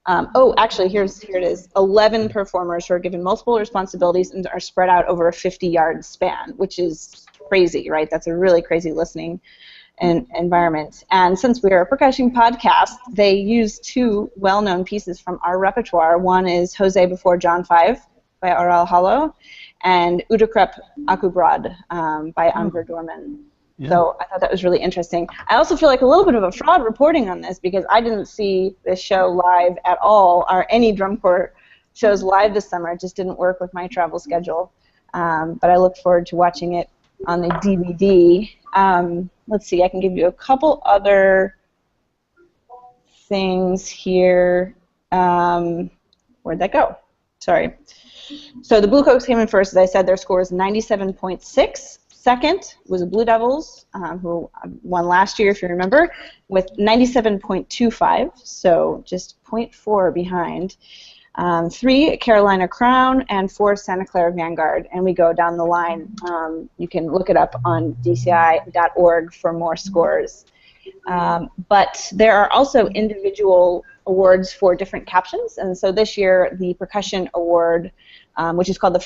Oh, actually, here it is. 11 performers who are given multiple responsibilities and are spread out over a 50-yard span, which is crazy, right? That's a really crazy listening environment. And since we are a percussion podcast, they use 2 well-known pieces from our repertoire. One is Jose Before John 5 by Laurel Hollow, and Udekrep Akubrad by Anver Dorman. Yeah. So I thought that was really interesting. I also feel like a little bit of a fraud reporting on this because I didn't see this show live at all, or any drum corps shows live this summer. It just didn't work with my travel schedule. But I look forward to watching it on the DVD. Let's see, I can give you a couple other things here. Where'd that go? Sorry. So the Bluecoats came in first. As I said, their score is 97.6. Second was the Blue Devils, who won last year, if you remember, with 97.25, so just 0.4 behind. 3, Carolina Crown, and 4, Santa Clara Vanguard. And we go down the line. You can look it up on dci.org for more scores. But there are also individual awards for different captions, and so this year the Percussion Award, which is called the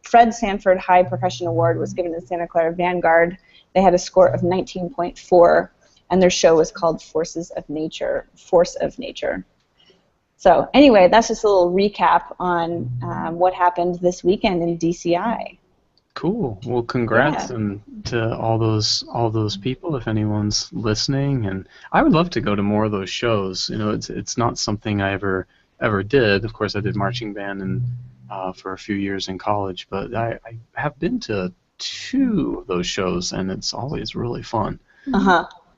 Fred Sanford High Percussion Award, was given to Santa Clara Vanguard. They had a score of 19.4, and their show was called Force of Nature. So anyway, that's just a little recap on what happened this weekend in DCI. Cool. Well, congrats to all those people, if anyone's listening. And I would love to go to more of those shows. You know, it's not something I ever did. Of course, I did marching band and for a few years in college, but I have been to 2 of those shows, and it's always really fun.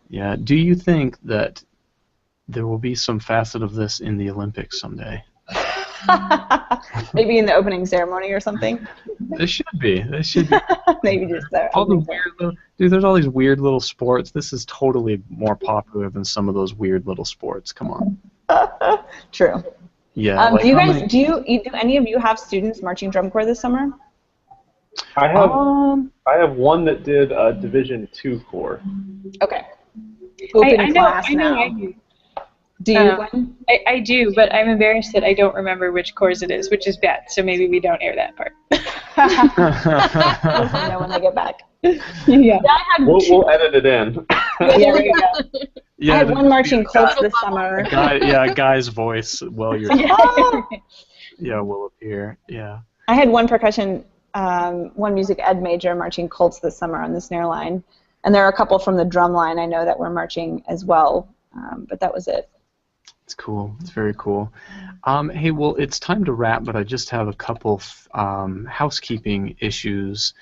Yeah. Do you think that there will be some facet of this in the Olympics someday? Maybe in the opening ceremony or something. There should be. Maybe just there. All the weird dude, there's all these weird little sports. This is totally more popular than some of those weird little sports. Come on. True. Yeah. Do you guys do any of you have students marching drum corps this summer? I have one that did a Division II corps. Okay. Open class now. I do. Do you? I do, but I'm embarrassed that I don't remember which course it is, which is bad. So maybe we don't air that part. Let me know when they get back. Yeah. We'll edit it in. Yeah, there you go. Yeah, I had one marching Colts this summer. A guy's voice while you're will appear. Yeah. I had one percussion, one music ed major marching Colts this summer on the snare line, and there are a couple from the drum line I know that were marching as well, but that was it. It's cool. It's very cool. Hey, well, it's time to wrap, but I just have a couple housekeeping issues.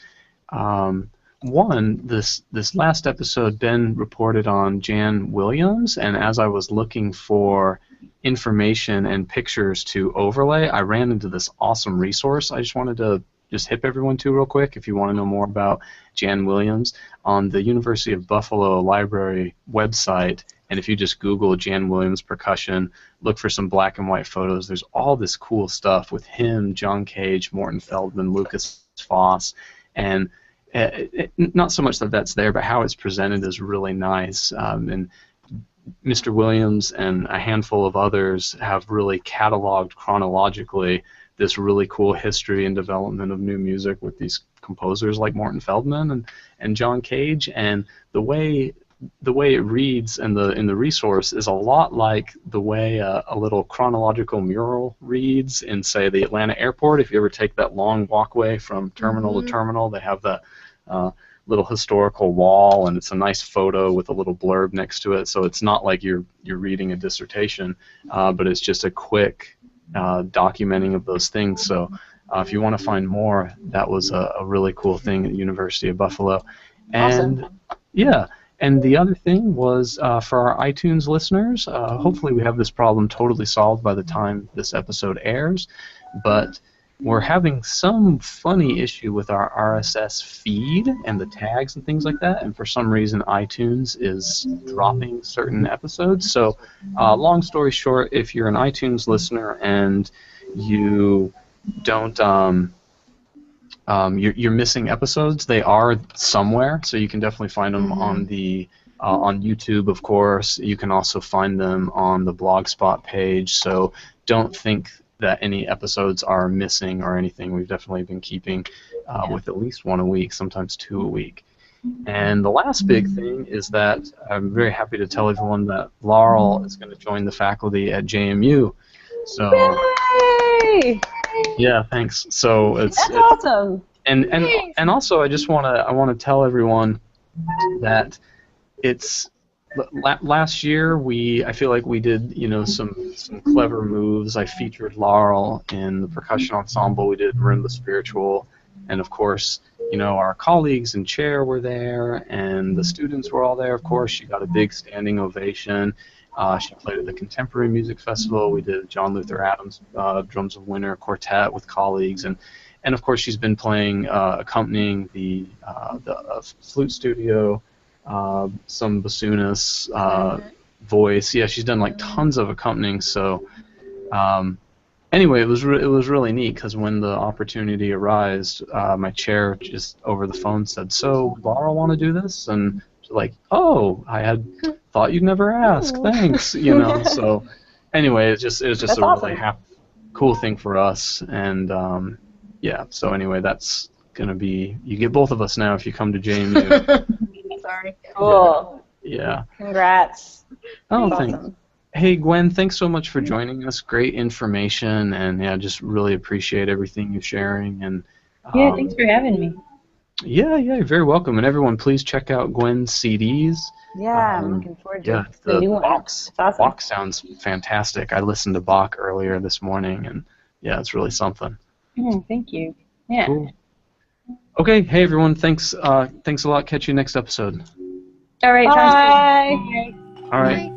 this last episode, Ben reported on Jan Williams, and as I was looking for information and pictures to overlay, I ran into this awesome resource. I just wanted to just hip everyone to real quick if you want to know more about Jan Williams. On the University of Buffalo Library website, and if you just Google Jan Williams percussion, look for some black and white photos, there's all this cool stuff with him, John Cage, Morton Feldman, Lucas Foss, and not so much that that's there, but how it's presented is really nice. And Mr. Williams and a handful of others have really cataloged chronologically this really cool history and development of new music with these composers like Morton Feldman and John Cage, and the way it reads in the resource is a lot like the way a little chronological mural reads in, say, the Atlanta airport. If you ever take that long walkway from terminal to terminal, they have that little historical wall, and it's a nice photo with a little blurb next to it. So it's not like you're reading a dissertation, but it's just a quick documenting of those things. So if you want to find more, that was a really cool thing at the University of Buffalo. And awesome. Yeah. And the other thing was, for our iTunes listeners, hopefully we have this problem totally solved by the time this episode airs, but we're having some funny issue with our RSS feed and the tags and things like that, and for some reason iTunes is dropping certain episodes. So long story short, if you're an iTunes listener and you don't you're missing episodes, they are somewhere, so you can definitely find them on the on YouTube, of course. You can also find them on the Blogspot page, so don't think that any episodes are missing or anything. We've definitely been keeping with at least one a week, sometimes two a week. And the last big thing is that I'm very happy to tell everyone that Laurel is going to join the faculty at JMU. So, Yay! yeah, thanks. So it's awesome. And also I just want to tell everyone that it's last year I feel like we did some clever moves. I featured Laurel in the percussion ensemble. We did Marimba Spiritual, and of course our colleagues in chair were there, and the students were all there. Of course, she got a big standing ovation. She played at the Contemporary Music Festival. We did John Luther Adams Drums of Winter quartet with colleagues, and of course she's been playing, accompanying the flute studio, some bassoonists, voice. Yeah, she's done like tons of accompanying. So anyway, it was really neat because when the opportunity arose, my chair just over the phone said, "So Laurel want to do this?" And like, "Oh, I had thought you'd never ask. Thanks." So anyway, it was just That's a awesome. really cool thing for us. And yeah. So anyway, that's gonna be, you get both of us now if you come to JMU. Sorry. Cool. Yeah. Congrats. Oh, That's thanks. awesome. Hey, Gwen, thanks so much for joining us. Great information, and yeah, just really appreciate everything you're sharing. And Yeah, thanks for having me. yeah, you're very welcome. And everyone, please check out Gwen's CDs. Yeah, I'm looking forward to the new one. Bach, It's awesome. Bach sounds fantastic. I listened to Bach earlier this morning, and yeah, it's really something. Thank you. Yeah. Cool. Okay, hey everyone, thanks a lot. Catch you next episode. All right. Bye. Sounds good. All right.